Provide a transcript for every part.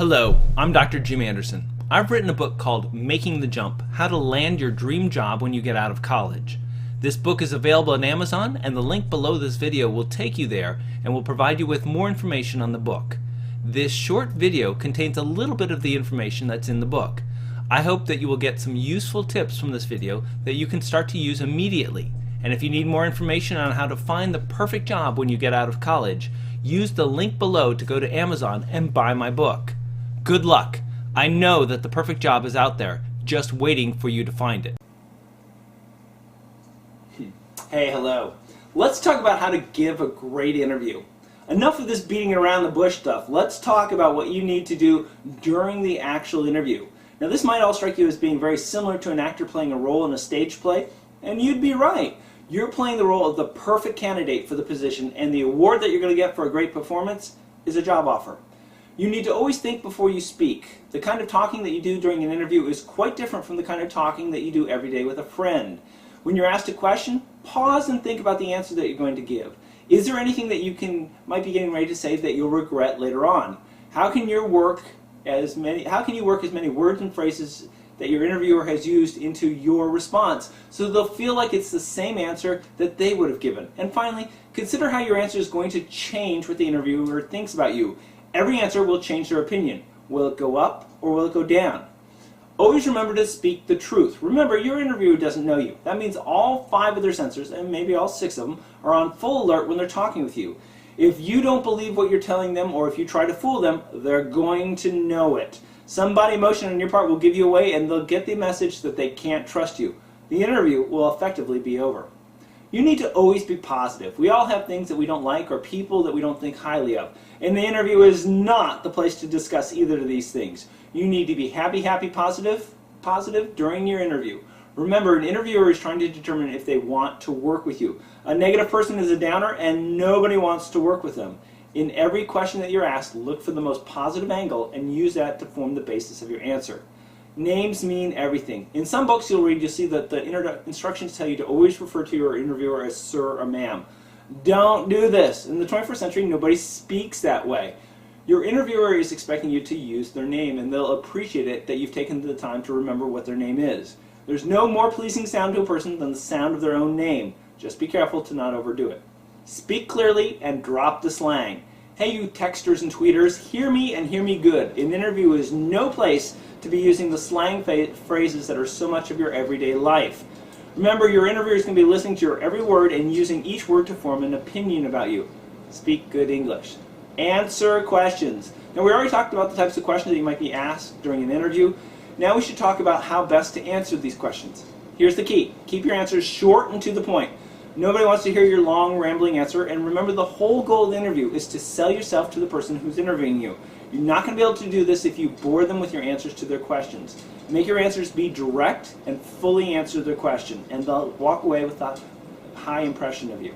Hello, I'm Dr. Jim Anderson. I've written a book called Making the Jump: How to Land Your Dream Job When You Get Out of College. This book is available on Amazon, and the link below this video will take you there and will provide you with more information on the book. This short video contains a little bit of the information that's in the book. I hope that you will get some useful tips from this video that you can start to use immediately. And if you need more information on how to find the perfect job when you get out of college, use the link below to go to Amazon and buy my book. Good luck! I know that the perfect job is out there, just waiting for you to find it. Hey, hello. Let's talk about how to give a great interview. Enough of this beating around the bush stuff. Let's talk about what you need to do during the actual interview. Now, this might all strike you as being very similar to an actor playing a role in a stage play, and you'd be right. You're playing the role of the perfect candidate for the position, and the award that you're going to get for a great performance is a job offer. You need to always think before you speak. The kind of talking that you do during an interview is quite different from the kind of talking that you do every day with a friend. When you're asked a question, pause and think about the answer that you're going to give. Is there anything that you might be getting ready to say that you'll regret later on? How can you work as many words and phrases that your interviewer has used into your response so they'll feel like it's the same answer that they would have given? And finally, consider how your answer is going to change what the interviewer thinks about you. Every answer will change their opinion. Will it go up or will it go down? Always remember to speak the truth. Remember, your interviewer doesn't know you. That means all 5 of their sensors, and maybe all 6 of them, are on full alert when they're talking with you. If you don't believe what you're telling them, or if you try to fool them, they're going to know it. Some body motion on your part will give you away, and they'll get the message that they can't trust you. The interview will effectively be over. You need to always be positive. We all have things that we don't like or people that we don't think highly of. And the interview is not the place to discuss either of these things. You need to be happy, positive during your interview. Remember, an interviewer is trying to determine if they want to work with you. A negative person is a downer, and nobody wants to work with them. In every question that you're asked, look for the most positive angle and use that to form the basis of your answer. Names mean everything. In some books you'll read, you'll see that the instructions tell you to always refer to your interviewer as sir or ma'am. Don't do this. In the 21st century, nobody speaks that way. Your interviewer is expecting you to use their name, and they'll appreciate it that you've taken the time to remember what their name is. There's no more pleasing sound to a person than the sound of their own name. Just be careful to not overdo it. Speak clearly and drop the slang. Hey, you texters and tweeters, hear me and hear me good. An interview is no place to be using the slang phrases that are so much of your everyday life. Remember, your interviewer is going to be listening to your every word and using each word to form an opinion about you. Speak good English. Answer questions. Now, we already talked about the types of questions that you might be asked during an interview. Now we should talk about how best to answer these questions. Here's the key. Keep your answers short and to the point. Nobody wants to hear your long, rambling answer, and remember, the whole goal of the interview is to sell yourself to the person who's interviewing you. You're not going to be able to do this if you bore them with your answers to their questions. Make your answers be direct and fully answer their question, and they'll walk away with a high impression of you.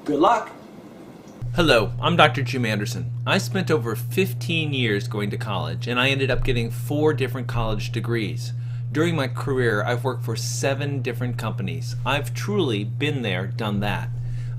Good luck! Hello, I'm Dr. Jim Anderson. I spent over 15 years going to college, and I ended up getting 4 different college degrees. During my career, I've worked for 7 different companies. I've truly been there, done that.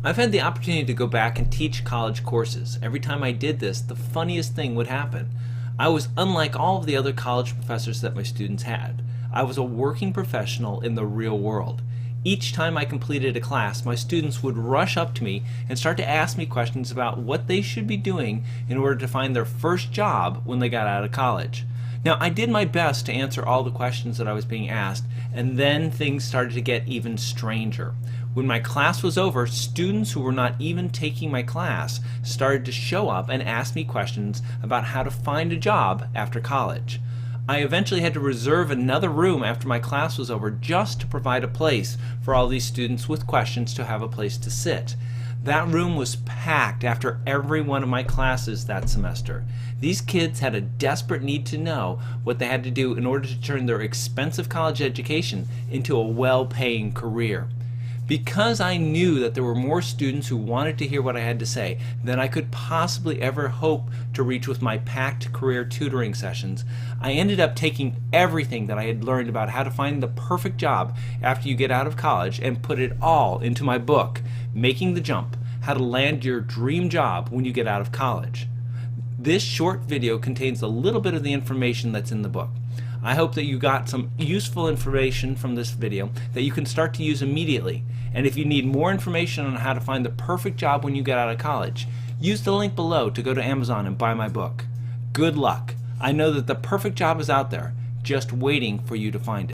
I've had the opportunity to go back and teach college courses. Every time I did this, the funniest thing would happen. I was unlike all of the other college professors that my students had. I was a working professional in the real world. Each time I completed a class, my students would rush up to me and start to ask me questions about what they should be doing in order to find their first job when they got out of college. Now, I did my best to answer all the questions that I was being asked, and then things started to get even stranger. When my class was over, students who were not even taking my class started to show up and ask me questions about how to find a job after college. I eventually had to reserve another room after my class was over just to provide a place for all these students with questions to have a place to sit. That room was packed after every one of my classes that semester. These kids had a desperate need to know what they had to do in order to turn their expensive college education into a well-paying career. Because I knew that there were more students who wanted to hear what I had to say than I could possibly ever hope to reach with my packed career tutoring sessions, I ended up taking everything that I had learned about how to find the perfect job after you get out of college and put it all into my book, Making the Jump: How to Land Your Dream Job When You Get Out of College. This short video contains a little bit of the information that's in the book. I hope that you got some useful information from this video that you can start to use immediately. And if you need more information on how to find the perfect job when you get out of college, use the link below to go to Amazon and buy my book. Good luck. I know that the perfect job is out there, just waiting for you to find it.